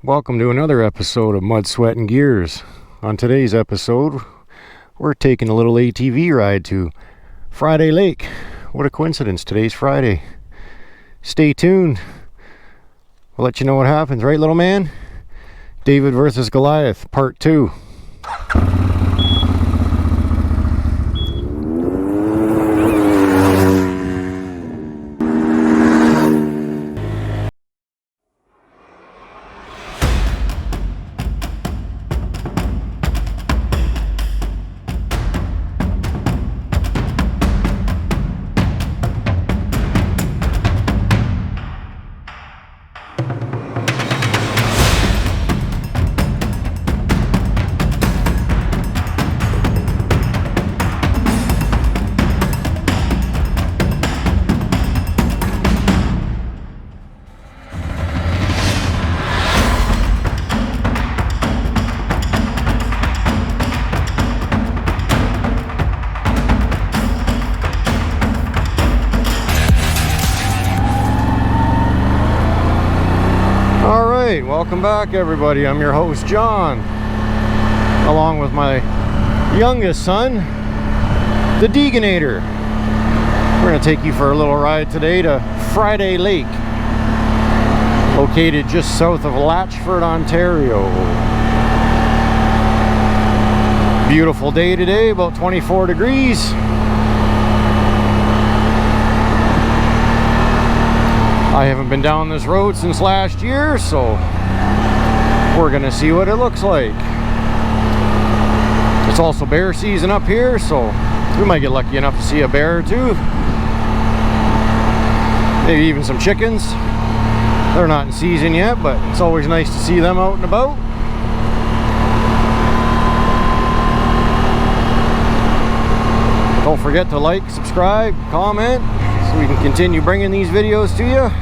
Welcome to another episode of Mud, Sweat, and Gears. On today's episode, we're taking a little ATV ride to Friday Lake. What a coincidence, today's Friday. Stay tuned. We'll let you know what happens, right, little man? David versus Goliath, part 2. Welcome back, everybody. I'm your host, John, along with my youngest son, the Deegonator. We're going to take you for a little ride today to Friday Lake, located just south of Latchford, Ontario. Beautiful day today, about 24 degrees. I haven't been down this road since last year, so we're gonna see what it looks like. It's also bear season up here, so we might get lucky enough to see a bear or two. Maybe even some chickens. They're not in season yet, but it's always nice to see them out and about. Don't forget to like, subscribe, comment, so we can continue bringing these videos to you.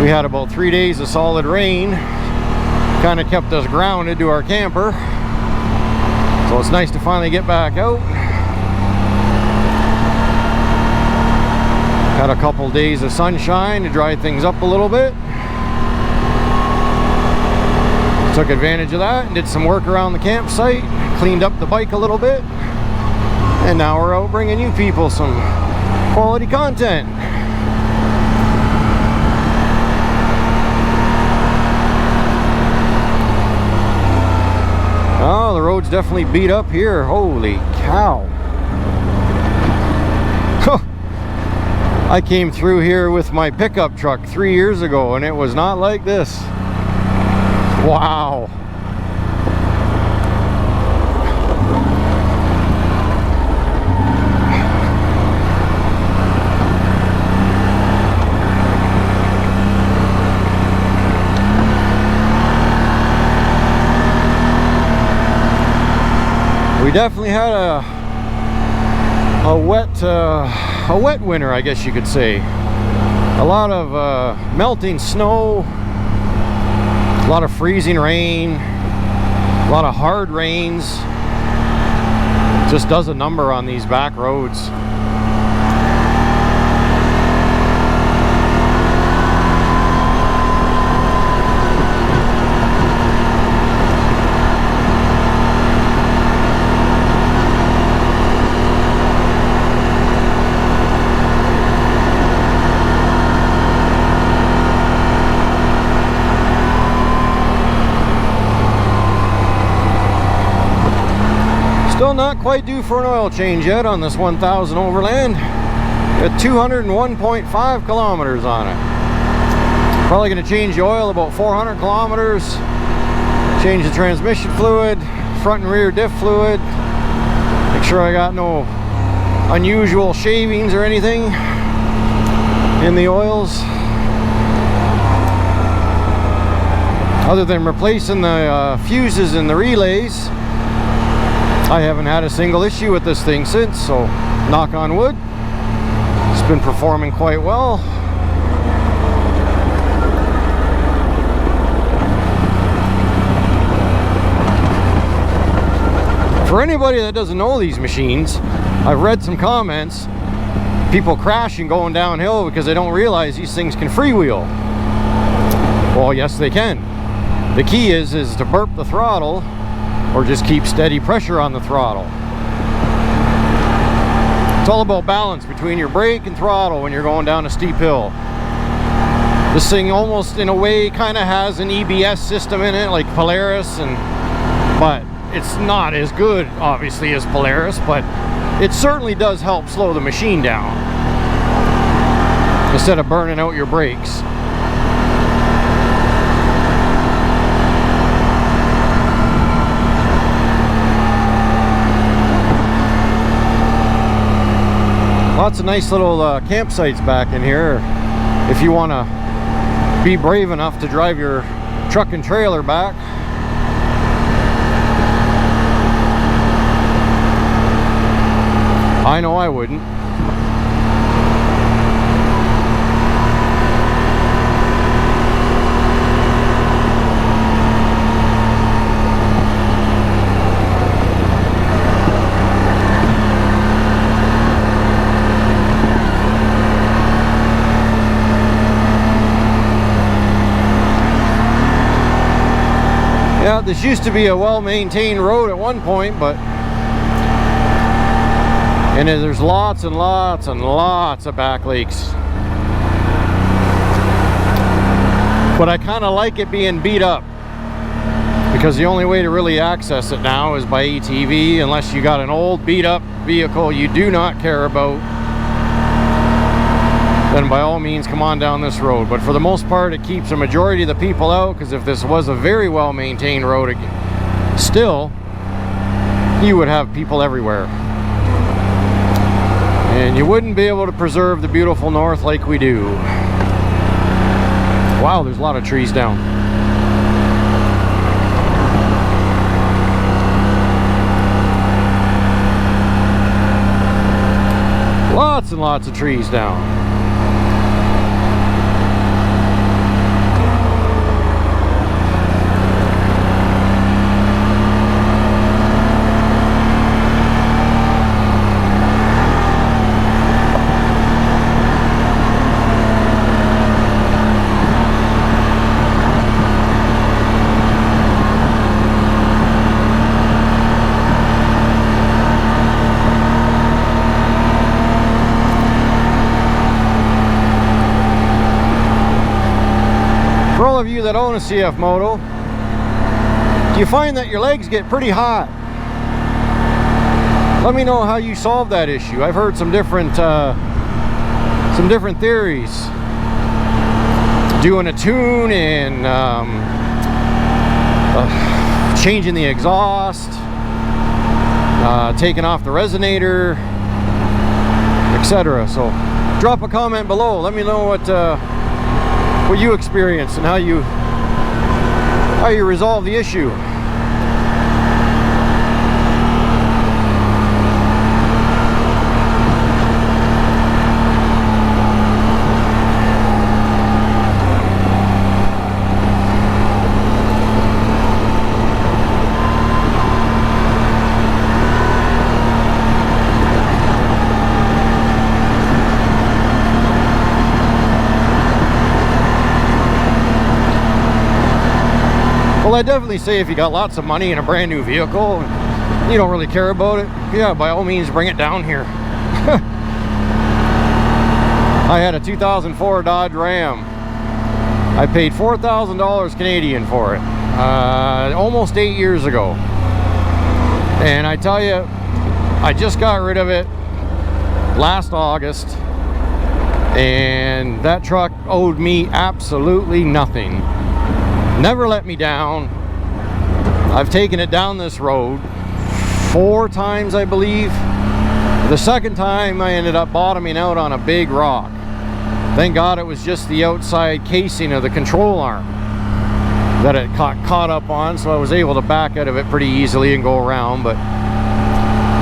We had about 3 days of solid rain, kind of kept us grounded to our camper, so it's nice to finally get back out. Had a couple days of sunshine to dry things up a little bit. Took advantage of that and did some work around the campsite, cleaned up the bike a little bit, and now we're out bringing you people some quality content. Oh, the road's definitely beat up here. Holy cow. I came through here with my pickup truck 3 years ago and it was not like this. Wow. We definitely had a wet winter, I guess you could say. A lot of melting snow, a lot of freezing rain, a lot of hard rains. It just does a number on these back roads. Still not quite due for an oil change yet on this 1000 Overland. Got 201.5 kilometers on it. Probably going to change the oil about 400 kilometers. Change the transmission fluid, front and rear diff fluid. Make sure I got no unusual shavings or anything in the oils. Other than replacing the fuses and the relays, I haven't had a single issue with this thing since, so knock on wood. It's been performing quite well. For anybody that doesn't know these machines, I've read some comments, people crashing going downhill because they don't realize these things can freewheel. Well, yes, they can. The key is to burp the throttle or just keep steady pressure on the throttle. It's all about balance between your brake and throttle when you're going down a steep hill. This thing almost in a way kind of has an EBS system in it, like Polaris, but it's not as good obviously as Polaris, but it certainly does help slow the machine down instead of burning out your brakes. Lots of nice little campsites back in here if you want to be brave enough to drive your truck and trailer back. I know I wouldn't. Yeah, this used to be a well-maintained road at one point, and there's lots and lots and lots of back lakes. But I kind of like it being beat up, because the only way to really access it now is by ATV, unless you got an old beat up vehicle you do not care about. Then by all means come on down this road. But for the most part it keeps a majority of the people out, because if this was a very well maintained road, still you would have people everywhere and you wouldn't be able to preserve the beautiful north like we do. Wow, there's a lot of trees down. Lots and lots of trees down. For all of you that own a CF Moto, do you find that your legs get pretty hot? Let me know how you solve that issue. I've heard some different theories. Doing a tune and changing the exhaust, taking off the resonator, etc. So drop a comment below. Let me know what you experienced and how you resolve the issue. Well, I definitely say if you got lots of money and a brand new vehicle, you don't really care about it, yeah, by all means bring it down here. I had a 2004 Dodge Ram. I paid $4,000 Canadian for it almost 8 years ago. And I tell you, I just got rid of it last August, and that truck owed me absolutely nothing. Never let me down. I've taken it down this road 4 times, I believe. The second time I ended up bottoming out on a big rock. Thank God it was just the outside casing of the control arm that it caught up on, so I was able to back out of it pretty easily and go around. But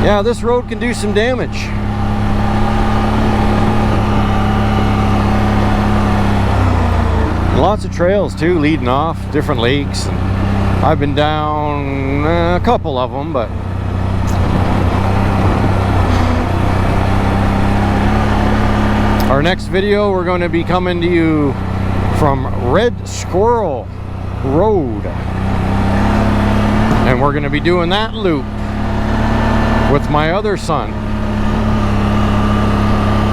yeah, this road can do some damage. Lots of trails too, leading off different lakes. And I've been down a couple of them, but our next video we're going to be coming to you from Red Squirrel Road. And we're going to be doing that loop with my other son.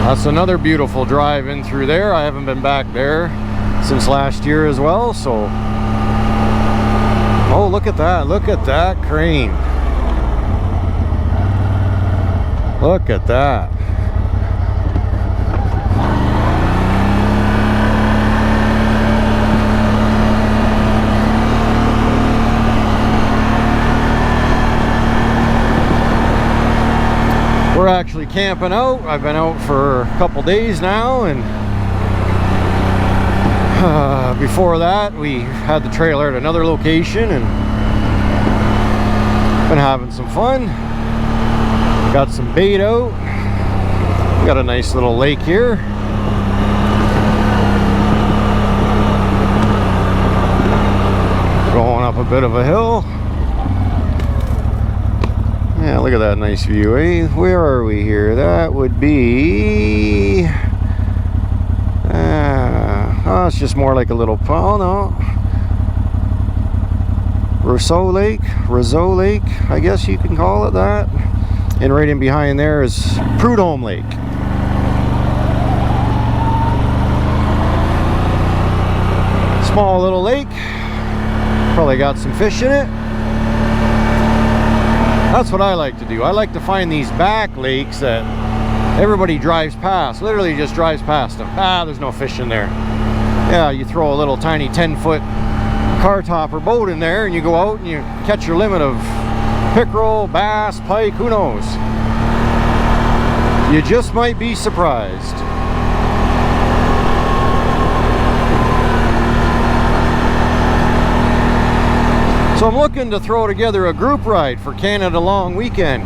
That's another beautiful drive in through there. I haven't been back there since last year as well, so oh, look at that crane. Look at that. We're actually camping out. I've been out for a couple days now, and before that we had the trailer at another location and been having some fun. Got some bait out. Got a nice little lake here. Going up a bit of a hill. Yeah, look at that nice view, eh? Where are we here? That would be... oh, it's just more like a little... oh, no. Rousseau Lake, I guess you can call it that. And right in behind there is Prudhomme Lake. Small little lake. Probably got some fish in it. That's what I like to do. I like to find these back lakes that everybody drives past. Literally just drives past them. Ah, there's no fish in there. Yeah, you throw a little tiny 10-foot car top or boat in there and you go out and you catch your limit of pickerel, bass, pike, who knows. You just might be surprised. So I'm looking to throw together a group ride for Canada Long Weekend.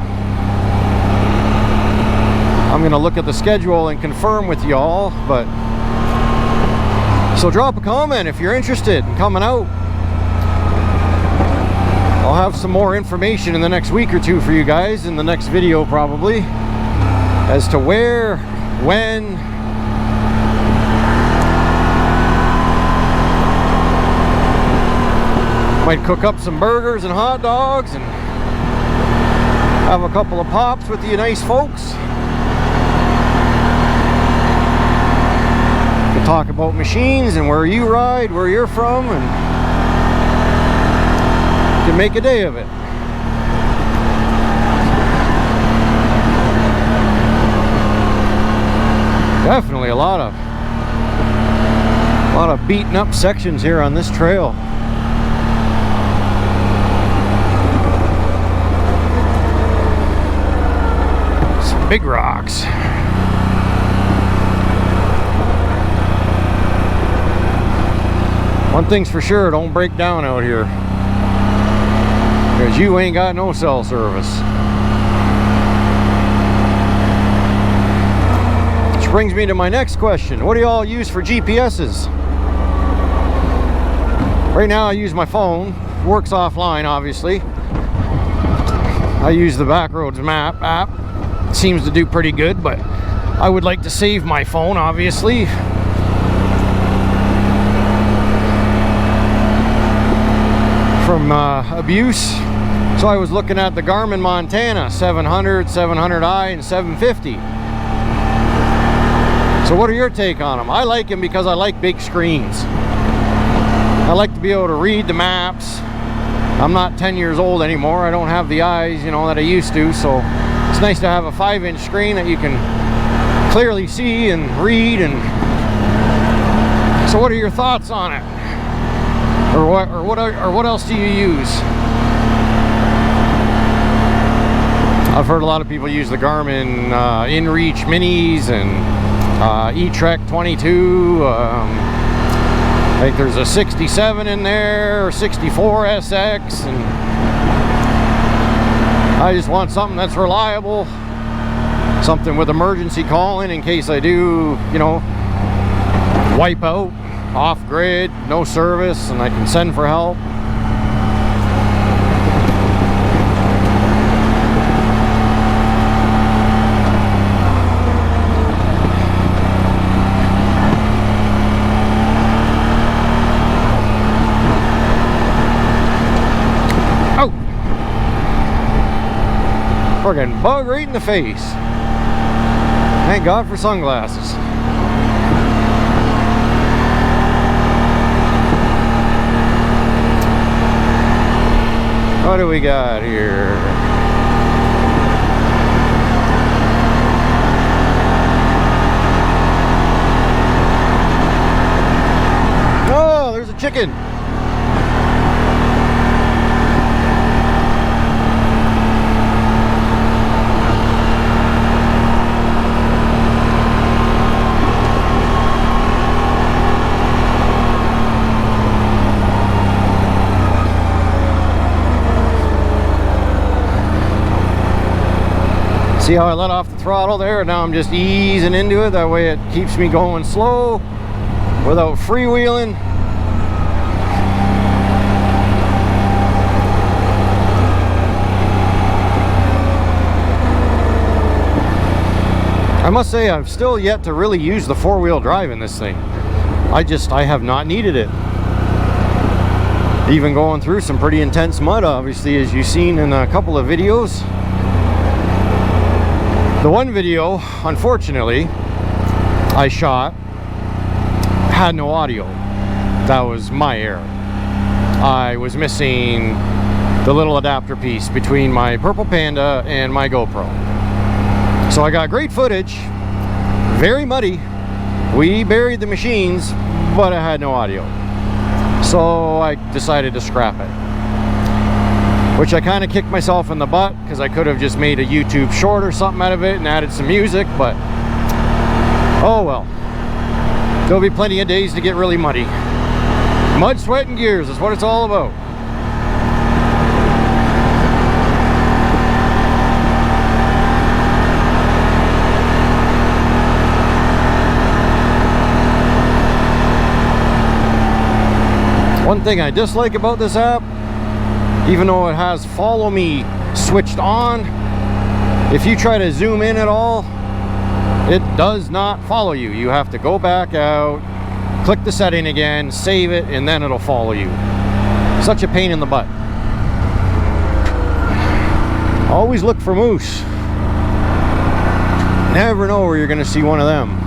I'm going to look at the schedule and confirm with y'all, but so drop a comment if you're interested in coming out. I'll have some more information in the next week or two for you guys in the next video probably as to where, when. Might cook up some burgers and hot dogs and have a couple of pops with you nice folks. We'll talk about machines and where you ride, where you're from, and you can make a day of it. Definitely a lot of beaten up sections here on this trail. Big rocks. One thing's for sure, don't break down out here, because you ain't got no cell service. Which brings me to my next question. What do y'all use for GPSs? Right now I use my phone. Works offline, obviously. I use the Backroads Map app. Seems to do pretty good, but I would like to save my phone, obviously. From abuse. So I was looking at the Garmin Montana 700, 700i, and 750. So what are your take on them? I like them because I like big screens. I like to be able to read the maps. I'm not 10 years old anymore. I don't have the eyes, you know, that I used to, so it's nice to have a 5-inch screen that you can clearly see and read. And so what are your thoughts on it? Or what else do you use? I've heard a lot of people use the Garmin InReach Minis and eTrek 22. I think there's a 67 in there, or 64 SX, and I just want something that's reliable, something with emergency calling in case I do, you know, wipe out, off grid, no service, and I can send for help. friggin' bug right in the face. Thank God for sunglasses. What do we got here? Oh, there's a chicken. See how I let off the throttle there? Now I'm just easing into it. That way it keeps me going slow without freewheeling. I must say I've still yet to really use the four-wheel drive in this thing. I have not needed it. Even going through some pretty intense mud, obviously, as you've seen in a couple of videos. The one video, unfortunately, I shot had no audio. That was my error. I was missing the little adapter piece between my Purple Panda and my GoPro. So I got great footage, very muddy. We buried the machines, but I had no audio. So I decided to scrap it. Which I kind of kicked myself in the butt, because I could have just made a YouTube short or something out of it and added some music, but oh well. There'll be plenty of days to get really muddy. Mud, sweat, and gears is what it's all about. One thing I dislike about this app, even though it has follow me switched on, if you try to zoom in at all, it does not follow you. You have to go back out, click the setting again, save it, and then it'll follow you. Such a pain in the butt. Always look for moose. Never know where you're going to see one of them.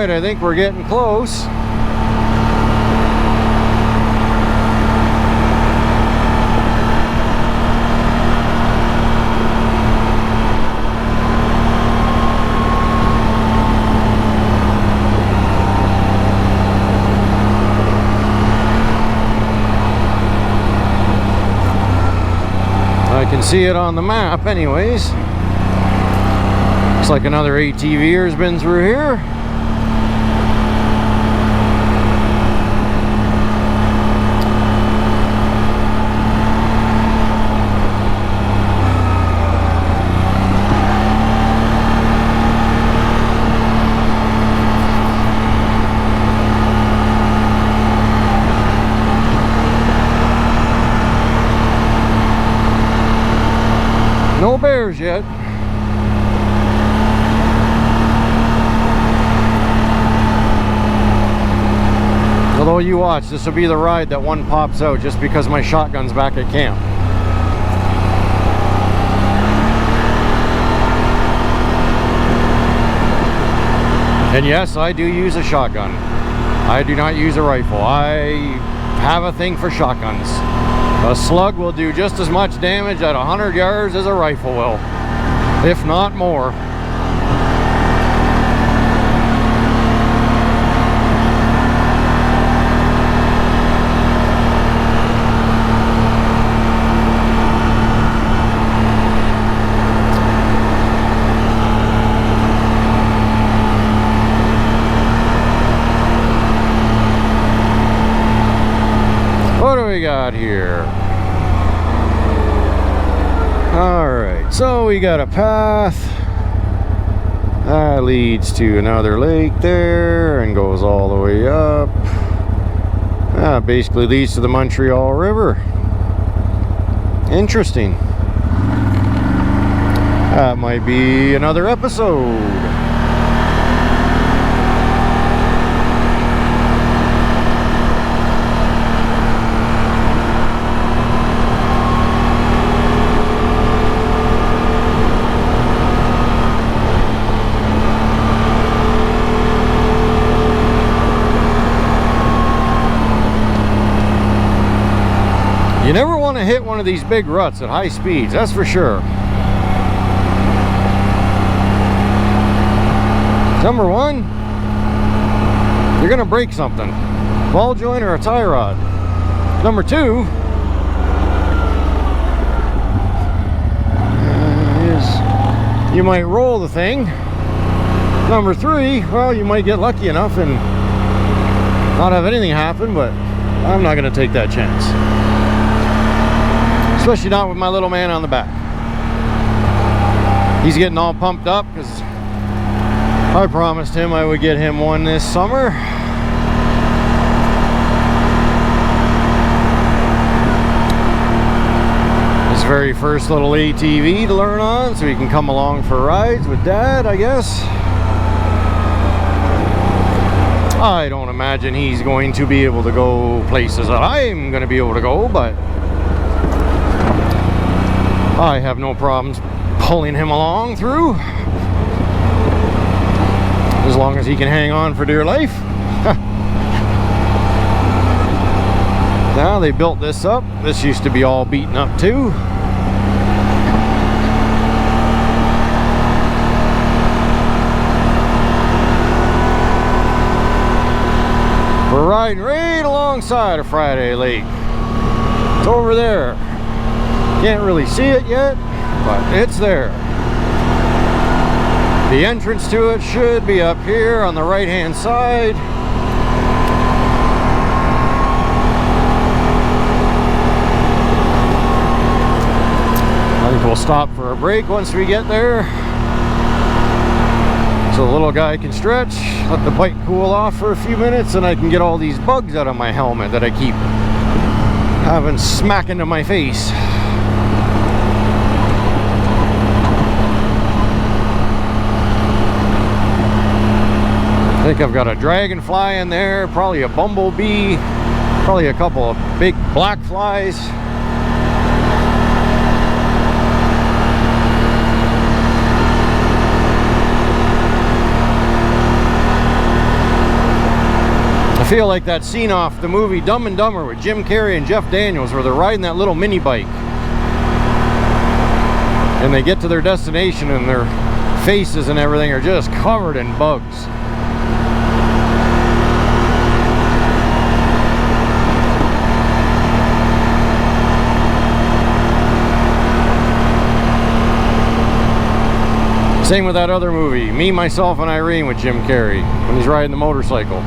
I think we're getting close. I can see it on the map anyways. Looks like another ATV has been through here. No bears yet. Although you watch, this will be the ride that one pops out just because my shotgun's back at camp. And yes, I do use a shotgun. I do not use a rifle. I have a thing for shotguns. A slug will do just as much damage at 100 yards as a rifle will, if not more. Alright, so we got a path that leads to another lake there and goes all the way up. Basically leads to the Montreal River. Interesting. That might be another episode. You never want to hit one of these big ruts at high speeds, that's for sure. Number one, you're going to break something. Ball joint or a tie rod. Number two, you might roll the thing. Number three, well, you might get lucky enough and not have anything happen, but I'm not going to take that chance. Especially not with my little man on the back. He's getting all pumped up because I promised him I would get him one this summer. His very first little ATV to learn on, so he can come along for rides with Dad, I guess. I don't imagine he's going to be able to go places that I'm going to be able to go, but I have no problems pulling him along through, as long as he can hang on for dear life. Now they built this up. This used to be all beaten up too. We're riding right alongside of Friday Lake. It's over there. Can't really see it yet, but it's there. The entrance to it should be up here on the right hand side. I think we'll stop for a break once we get there, so the little guy can stretch, let the bike cool off for a few minutes, and I can get all these bugs out of my helmet that I keep having smack into my face. I think I've got a dragonfly in there, probably a bumblebee, probably a couple of big black flies. I feel like that scene off the movie Dumb and Dumber with Jim Carrey and Jeff Daniels, where they're riding that little mini bike and they get to their destination and their faces and everything are just covered in bugs. Same with that other movie, Me, Myself, and Irene with Jim Carrey, when he's riding the motorcycle.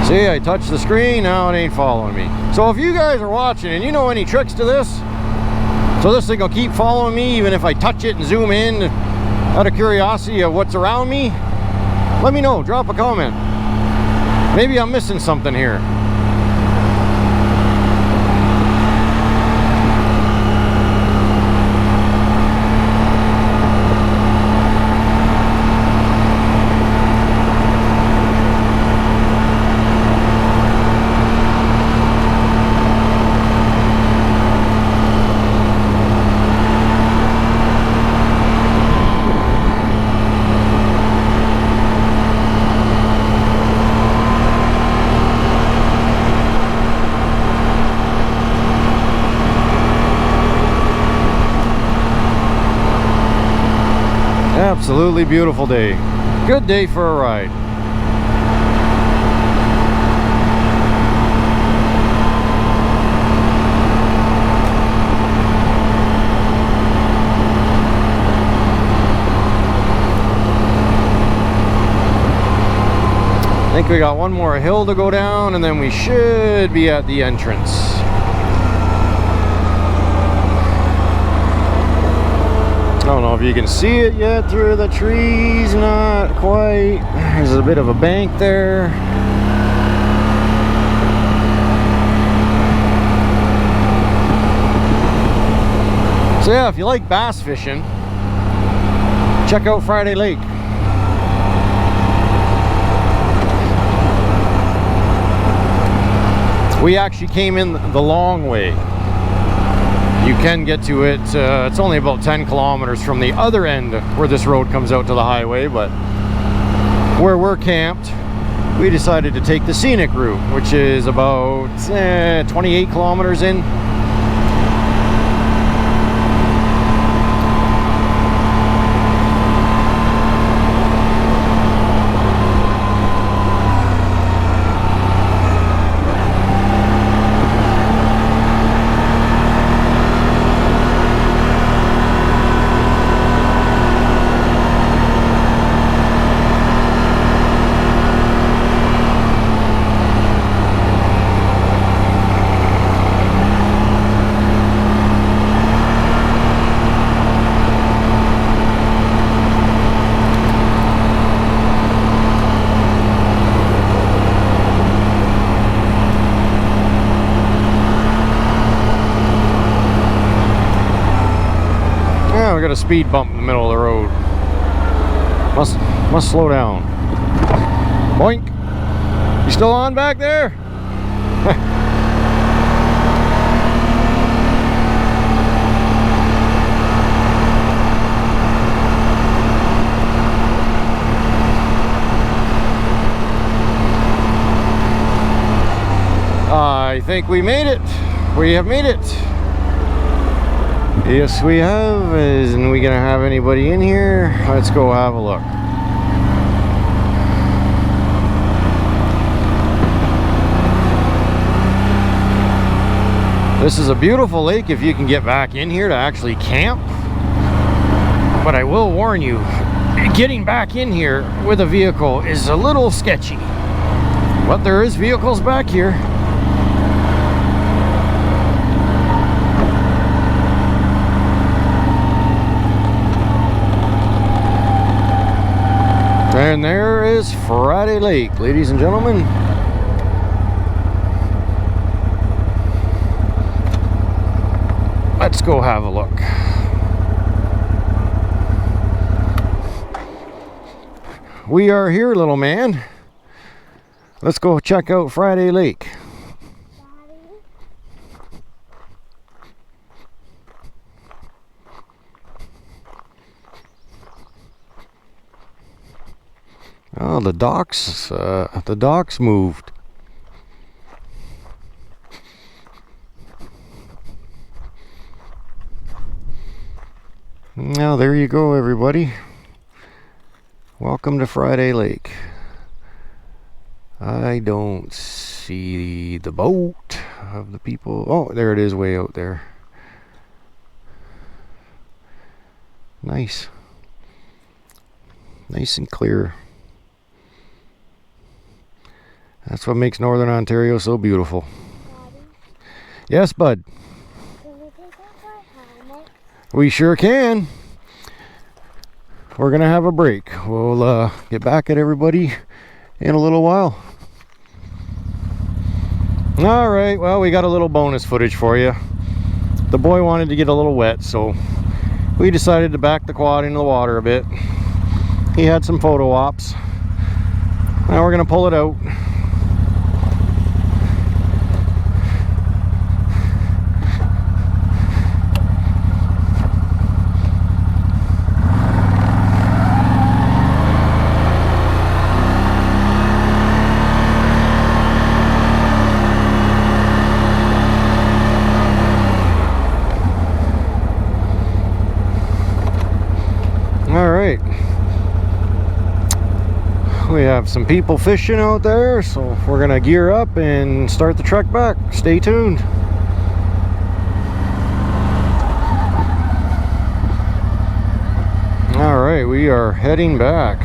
See, I touched the screen, now it ain't following me. So if you guys are watching and you know any tricks to this, so this thing will keep following me even if I touch it and zoom in out of curiosity of what's around me, let me know, drop a comment. Maybe I'm missing something here. Absolutely beautiful day. Good day for a ride. think we got one more hill to go down and then we should be at the entrance. I don't know if you can see it yet through the trees, not quite. There's a bit of a bank there. So yeah, if you like bass fishing, check out Friday Lake. We actually came in the long way. You can get to it, it's only about 10 kilometers from the other end where this road comes out to the highway, but where we're camped, we decided to take the Scenic route, which is about 28 kilometers in. We got a speed bump in the middle of the road. Must slow down. Boink. You still on back there? I think we made it. We have made it. Yes, we have. Isn't we gonna have anybody in here? Let's go have a look. This is a beautiful lake if you can get back in here to actually camp. But I will warn you, getting back in here with a vehicle is a little sketchy. But there is vehicles back here. And there is Friday Lake, ladies and gentlemen. Let's go have a look. We are here, little man. Let's go check out Friday Lake. Oh, the docks moved. Now there you go, everybody. Welcome to Friday Lake. I don't see the boat of the people. Oh, there it is, way out there. Nice. Nice and clear. That's what makes Northern Ontario so beautiful. Daddy? Yes, bud. Can we take off our helmets? We sure can. We're gonna have a break. We'll get back at everybody in a little while. All right, well, we got a little bonus footage for you. The boy wanted to get a little wet, so we decided to back the quad into the water a bit. He had some photo ops. Now we're gonna pull it out. We have some people fishing out there, so we're gonna gear up and start the trek back. Stay tuned. All right, we are heading back.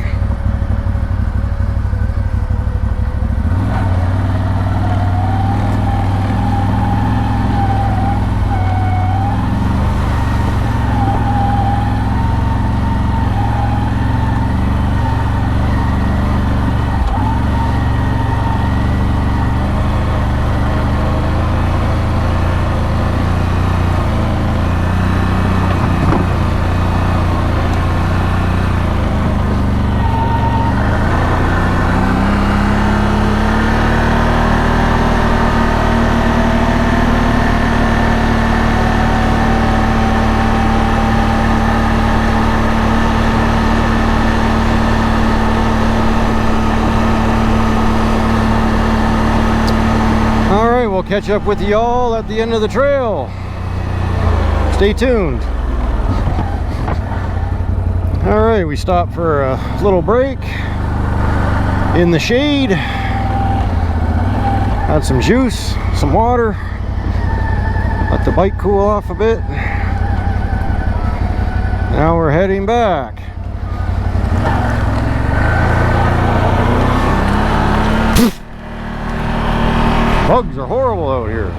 catch up with y'all at the end of the trail. Stay tuned. All right, we stopped for a little break in the shade. Had some juice, some water. Let the bike cool off a bit. Now we're heading back. Bugs are horrible out here.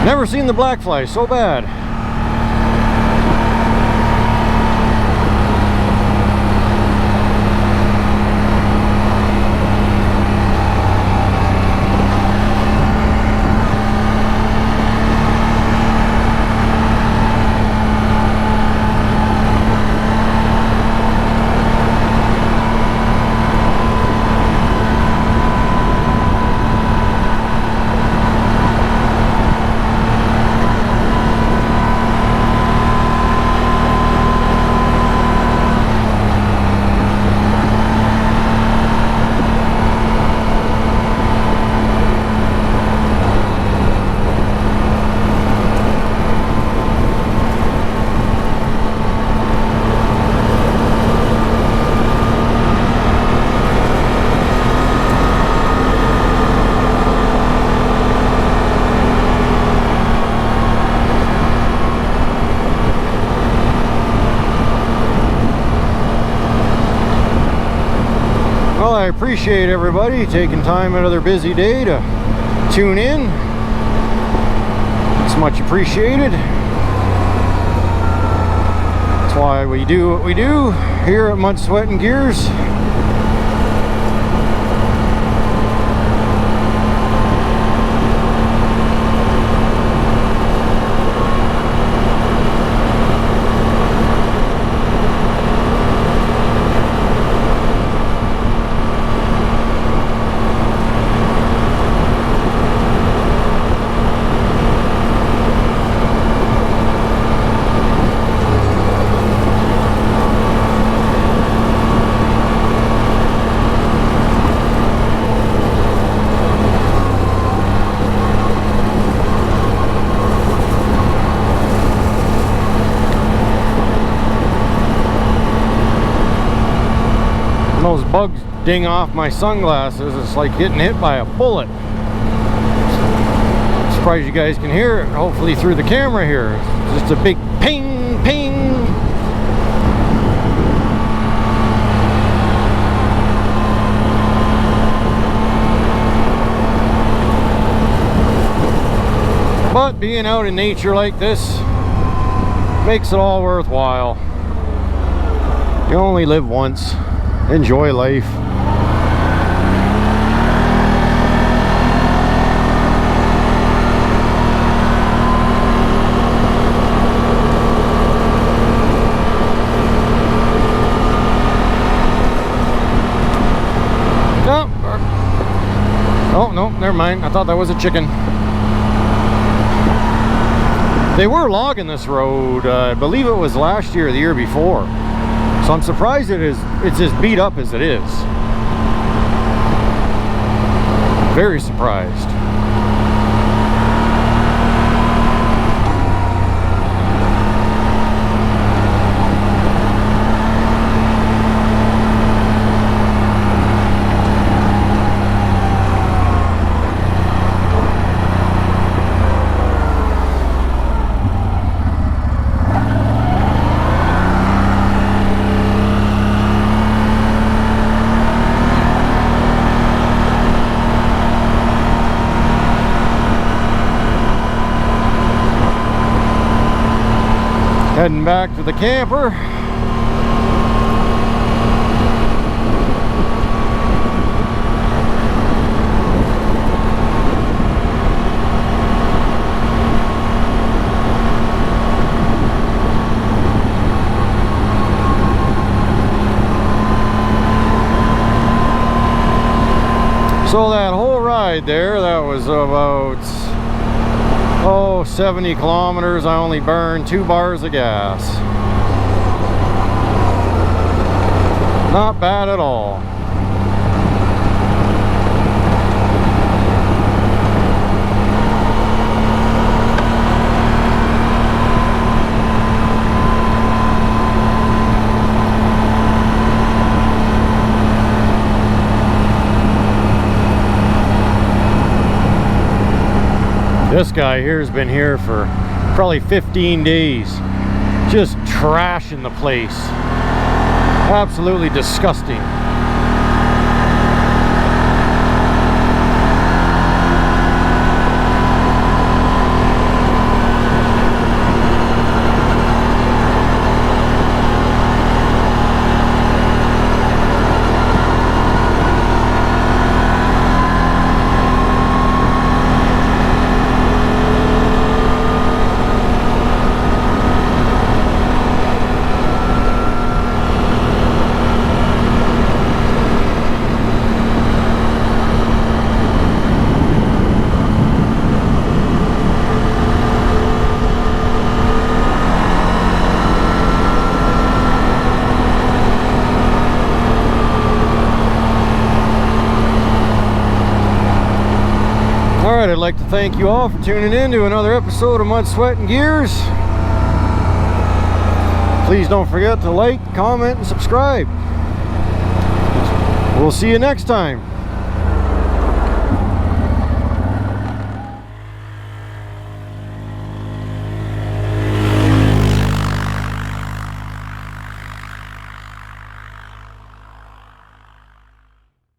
Never seen the black fly so bad. Well, I appreciate everybody taking time out of their busy day to tune in. It's much appreciated. That's why we do what we do here at Mud, Sweat and Gears. Those bugs ding off my sunglasses. It's like getting hit by a bullet. Surprised you guys can hear it, hopefully through the camera here. It's just a big ping, ping. But being out in nature like this makes it all worthwhile. You only live once. Enjoy life. No. Oh, no, never mind. I thought that was a chicken. They were logging this road, I believe it was last year or the year before. So I'm surprised it's as beat up as it is. Very surprised. Heading back to the camper. So that whole ride there, that was about 70 kilometers. I only burned 2 bars of gas. Not bad at all. This guy here has been here for probably 15 days. Just trashing the place. Absolutely disgusting. Alright, I'd like to thank you all for tuning in to another episode of Mud, Sweat, and Gears. Please don't forget to like, comment, and subscribe. We'll see you next time.